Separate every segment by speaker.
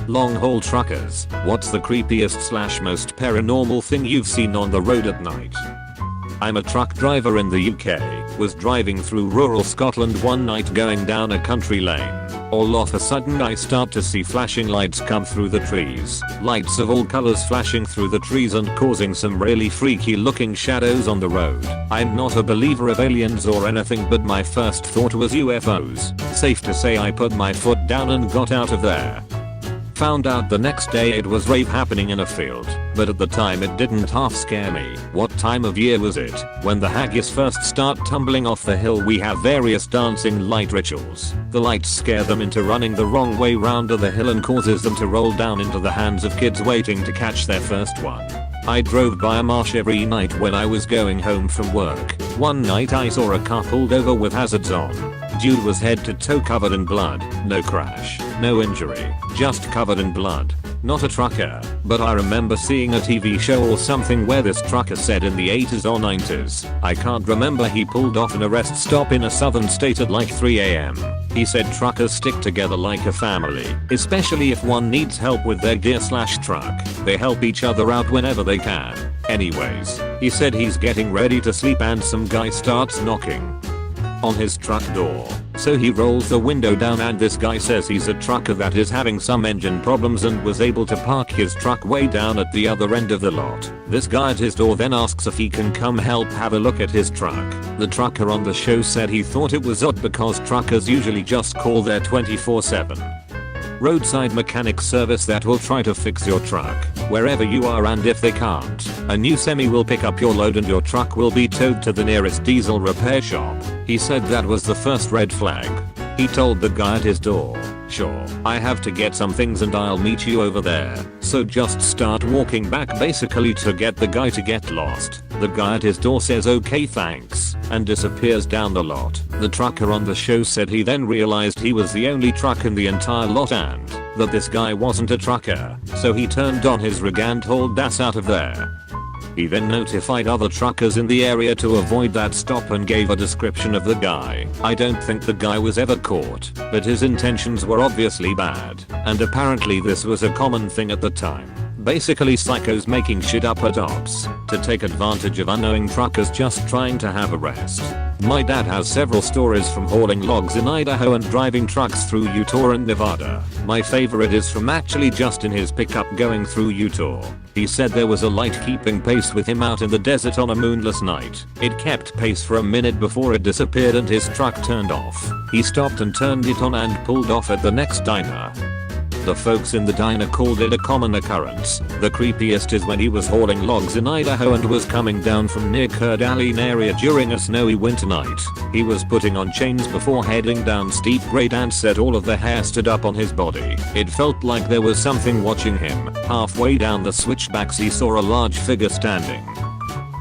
Speaker 1: Long haul truckers, what's the creepiest / most paranormal thing you've seen on the road at night? I'm a truck driver in the UK, was driving through rural Scotland one night going down a country lane. All of a sudden I start to see flashing lights come through the trees, lights of all colors flashing through the trees and causing some really freaky looking shadows on the road. I'm not a believer of aliens or anything, but my first thought was UFOs. Safe to say I put my foot down and got out of there. Found out the next day it was rave happening in a field, but at the time it didn't half scare me. What time of year was it? When the haggis first start tumbling off the hill, we have various dancing light rituals. The lights scare them into running the wrong way round the hill and causes them to roll down into the hands of kids waiting to catch their first one. I drove by a marsh every night when I was going home from work. One night I saw a car pulled over with hazards on. Dude was head to toe covered in blood, no crash, no injury, just covered in blood. Not a trucker, but I remember seeing a TV show or something where this trucker said in the 80s or 90s, I can't remember, he pulled off an arrest stop in a southern state at like 3 AM. He said truckers stick together like a family, especially if one needs help with their gear / truck. They help each other out whenever they can. Anyways, he said he's getting ready to sleep and some guy starts knocking on his truck door. So he rolls the window down and this guy says he's a trucker that is having some engine problems and was able to park his truck way down at the other end of the lot. This guy at his door then asks if he can come help have a look at his truck. The trucker on the show said he thought it was odd because truckers usually just call their 24/7 roadside mechanic service that will try to fix your truck wherever you are, and if they can't, a new semi will pick up your load and your truck will be towed to the nearest diesel repair shop. He said that was the first red flag. He told the guy at his door, sure, I have to get some things and I'll meet you over there, so just start walking back basically to get the guy to get lost. The guy at his door says okay thanks and disappears down the lot. The trucker on the show said he then realized he was the only truck in the entire lot and that this guy wasn't a trucker, so he turned on his rig and hauled ass out of there. He then notified other truckers in the area to avoid that stop and gave a description of the guy. I don't think the guy was ever caught, but his intentions were obviously bad, and apparently this was a common thing at the time. Basically psychos making shit up at ops to take advantage of unknowing truckers just trying to have a rest. My dad has several stories from hauling logs in Idaho and driving trucks through Utah and Nevada. My favorite is from actually just in his pickup going through Utah. He said there was a light keeping pace with him out in the desert on a moonless night. It kept pace for a minute before it disappeared and his truck turned off. He stopped and turned it on and pulled off at the next diner. The folks in the diner called it a common occurrence. The creepiest is when he was hauling logs in Idaho and was coming down from near Coeur d'Alene area during a snowy winter night. He was putting on chains before heading down steep grade and said all of the hair stood up on his body. It felt like there was something watching him. Halfway down the switchbacks he saw a large figure standing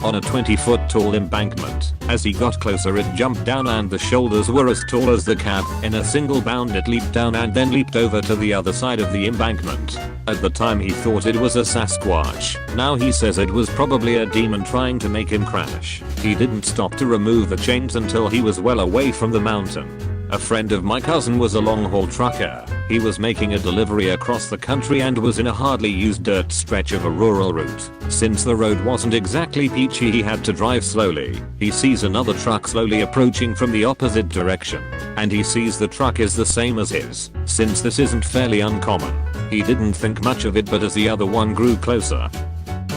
Speaker 1: on a 20-foot tall embankment. As he got closer it jumped down and the shoulders were as tall as the cab. In a single bound it leaped down and then leaped over to the other side of the embankment. At the time he thought it was a Sasquatch. Now he says it was probably a demon trying to make him crash. He didn't stop to remove the chains until he was well away from the mountain. A friend of my cousin was a long-haul trucker. He was making a delivery across the country and was in a hardly used dirt stretch of a rural route. Since the road wasn't exactly peachy he had to drive slowly. He sees another truck slowly approaching from the opposite direction, and he sees the truck is the same as his. Since this isn't fairly uncommon, he didn't think much of it, but as the other one grew closer,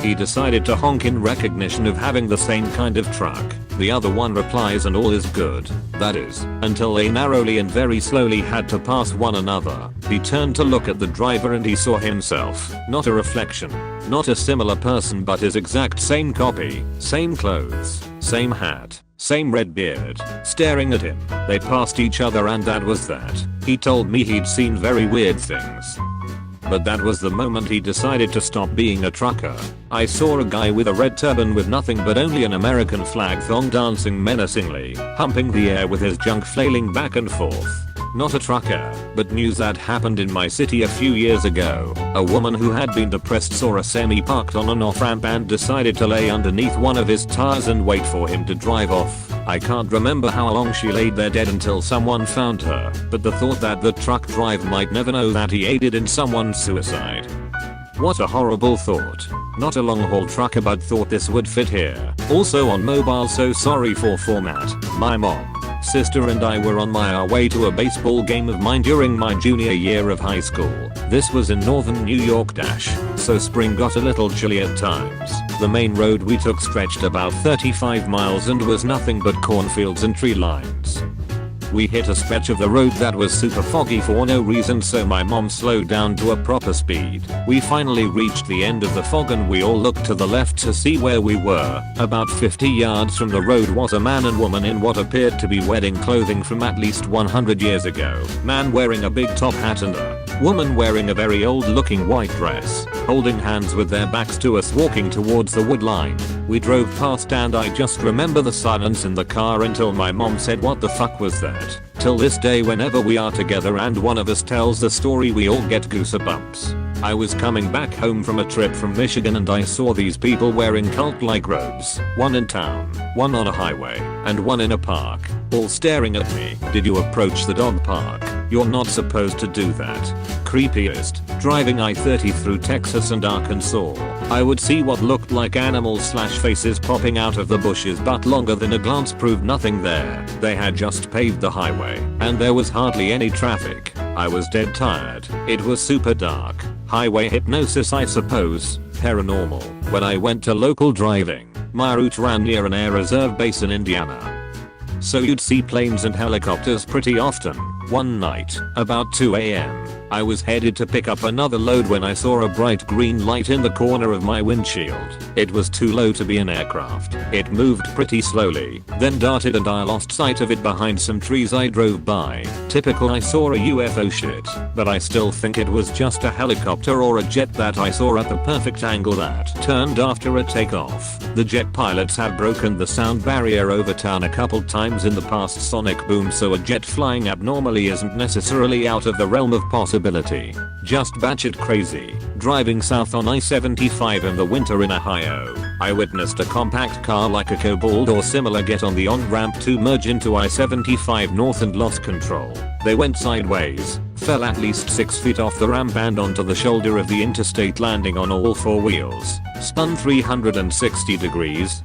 Speaker 1: he decided to honk in recognition of having the same kind of truck. The other one replies and all is good. That is, until they narrowly and very slowly had to pass one another. He turned to look at the driver and he saw himself. Not a reflection. Not a similar person, but his exact same copy. Same clothes. Same hat. Same red beard. Staring at him. They passed each other and that was that. He told me he'd seen very weird things, but that was the moment he decided to stop being a trucker. I saw a guy with a red turban with nothing but only an American flag thong dancing menacingly, humping the air with his junk flailing back and forth. not a trucker, but news that happened in my city a few years ago. A woman who had been depressed saw a semi parked on an off-ramp and decided to lay underneath one of his tires and wait for him to drive off. I can't remember how long she laid there dead until someone found her, but the thought that the truck driver might never know that he aided in someone's suicide. What a horrible thought. Not a long haul trucker, but thought this would fit here. Also on mobile, so sorry for format. My mom, sister and I were on our way to a baseball game of mine during my junior year of high school. This was in northern New York so spring got a little chilly at times. The main road we took stretched about 35 miles and was nothing but cornfields and tree lines. We hit a stretch of the road that was super foggy for no reason, so my mom slowed down to a proper speed. We finally reached the end of the fog and we all looked to the left to see where we were. About 50 yards from the road was a man and woman in what appeared to be wedding clothing from at least 100 years ago. Man wearing a big top hat and a woman wearing a very old looking white dress, holding hands with their backs to us, walking towards the wood line. We drove past and I just remember the silence in the car until my mom said, "What the fuck was that?" Till this day, whenever we are together and one of us tells the story, we all get goosebumps. I was coming back home from a trip from Michigan and I saw these people wearing cult-like robes, one in town, one on a highway, and one in a park, all staring at me. Did you approach the dog park? You're not supposed to do that. Creepiest, driving I-30 through Texas and Arkansas. I would see what looked like animals / faces popping out of the bushes, but longer than a glance proved nothing there. They had just paved the highway, and there was hardly any traffic. I was dead tired. It was super dark. Highway hypnosis, I suppose. Paranormal. When I went to local driving, my route ran near an air reserve base in Indiana. So you'd see planes and helicopters pretty often. One night, about 2 AM, I was headed to pick up another load when I saw a bright green light in the corner of my windshield. It was too low to be an aircraft. It moved pretty slowly, then darted and I lost sight of it behind some trees I drove by. Typical I saw a UFO shit, but I still think it was just a helicopter or a jet that I saw at the perfect angle that turned after a takeoff. The jet pilots have broken the sound barrier over town a couple times in the past sonic boom, so a jet flying abnormally isn't necessarily out of the realm of possibility. Just batshit crazy. Driving south on I-75 in the winter in Ohio, I witnessed a compact car like a Cobalt or similar get on the on-ramp to merge into I-75 north and lost control. They went sideways, fell at least 6 feet off the ramp and onto the shoulder of the interstate, landing on all 4 wheels, spun 360 degrees,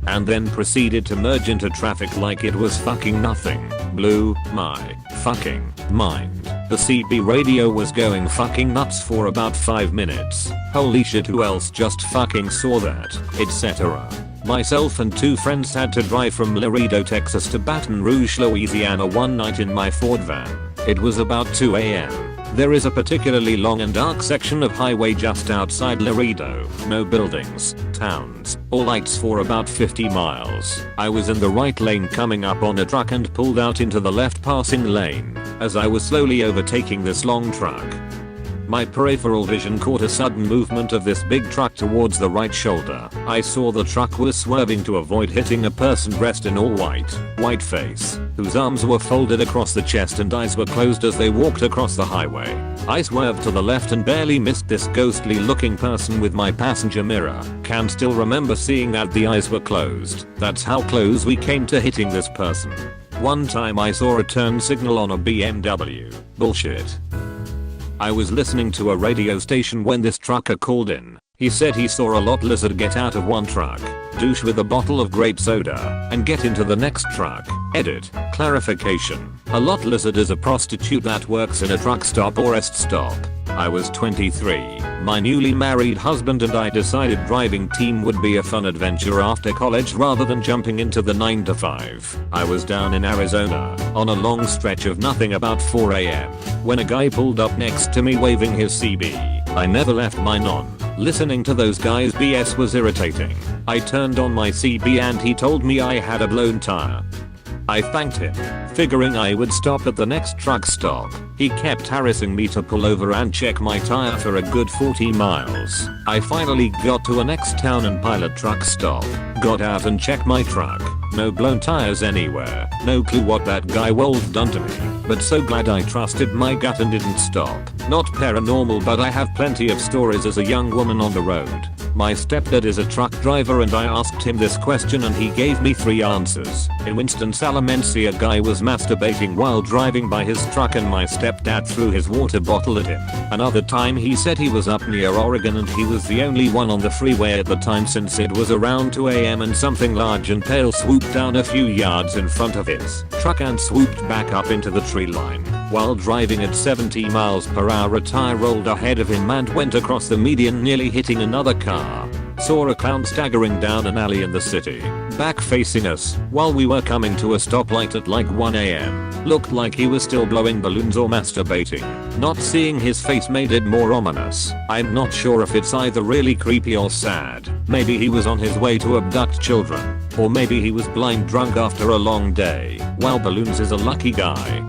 Speaker 1: and then proceeded to merge into traffic like it was fucking nothing. Blew my fucking mind. The CB radio was going fucking nuts for about 5 minutes. Holy shit, who else just fucking saw that, etc. Myself and 2 friends had to drive from Laredo, Texas to Baton Rouge, Louisiana one night in my Ford van. It was about 2 AM. There is a particularly long and dark section of highway just outside Laredo. No buildings, towns, or lights for about 50 miles. I was in the right lane coming up on a truck and pulled out into the left passing lane as I was slowly overtaking this long truck. My peripheral vision caught a sudden movement of this big truck towards the right shoulder. I saw the truck was swerving to avoid hitting a person dressed in all white face, whose arms were folded across the chest and eyes were closed as they walked across the highway. I swerved to the left and barely missed this ghostly looking person with my passenger mirror. Can still remember seeing that the eyes were closed. That's how close we came to hitting this person. One time I saw a turn signal on a BMW. Bullshit. I was listening to a radio station when this trucker called in. He said he saw a lot lizard get out of one truck, douche with a bottle of grape soda, and get into the next truck. Edit. Clarification. A lot lizard is a prostitute that works in a truck stop or rest stop. I was 23. My newly married husband and I decided driving team would be a fun adventure after college rather than jumping into the 9 to 5. I was down in Arizona on a long stretch of nothing about 4 AM when a guy pulled up next to me waving his CB. I never left mine on. Listening to those guys BS was irritating. I turned on my CB and he told me I had a blown tire. I thanked him, figuring I would stop at the next truck stop. He kept harassing me to pull over and check my tire for a good 40 miles. I finally got to a next town and pilot truck stop. Got out and checked my truck. No blown tires anywhere. No clue what that guy Wolf done to me. but so glad I trusted my gut and didn't stop. Not paranormal, but I have plenty of stories as a young woman on the road. My stepdad is a truck driver and I asked him this question and he gave me 3 answers. In Winston-Salem, NC, a guy was masturbating while driving by his truck and my stepdad threw his water bottle at him. Another time he said he was up near Oregon and he was the only one on the freeway at the time since it was around 2 a.m. and something large and pale swooped down a few yards in front of his truck and swooped back up into the tree line. While driving at 70 miles per hour, a tire rolled ahead of him and went across the median, nearly hitting another car. Saw a clown staggering down an alley in the city, back facing us, while we were coming to a stoplight at like 1 a.m. Looked like he was still blowing balloons or masturbating. Not seeing his face made it more ominous. I'm not sure if it's either really creepy or sad. Maybe he was on his way to abduct children. Or maybe he was blind drunk after a long day. While balloons is a lucky guy.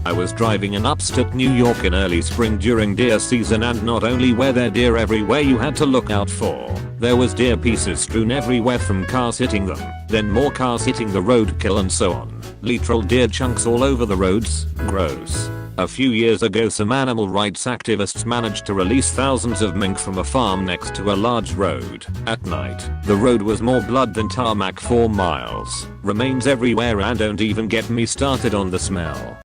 Speaker 1: I was driving in upstate New York in early spring during deer season, and not only were there deer everywhere you had to look out for, there was deer pieces strewn everywhere from cars hitting them, then more cars hitting the roadkill and so on. Literal deer chunks all over the roads. Gross. A few years ago, some animal rights activists managed to release thousands of mink from a farm next to a large road. At night, the road was more blood than tarmac 4 miles. Remains everywhere, and don't even get me started on the smell.